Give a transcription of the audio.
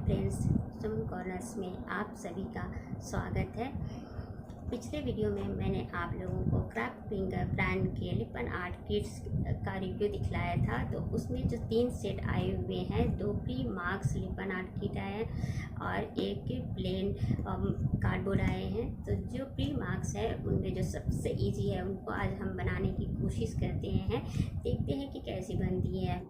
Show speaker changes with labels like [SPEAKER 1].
[SPEAKER 1] Friends, सुमन corners में आप सभी का स्वागत है। पिछले वीडियो में मैंने आप लोगों को क्राफ्ट फिंगर ब्रांड के लिपन आर्ट किट्स का रिव्यू दिखलाया था। तो उसमें जो 3 सेट आए हुए हैं, 2 प्री मार्क्स लिपन आर्ट किट आए हैं और एक प्लेन कार्डबोर्ड आए हैं। तो जो प्री मार्क्स है उनमें जो सबसे इजी है उनको आज हम बनाने की कोशिश करते हैं, देखते हैं कि कैसी बनती है।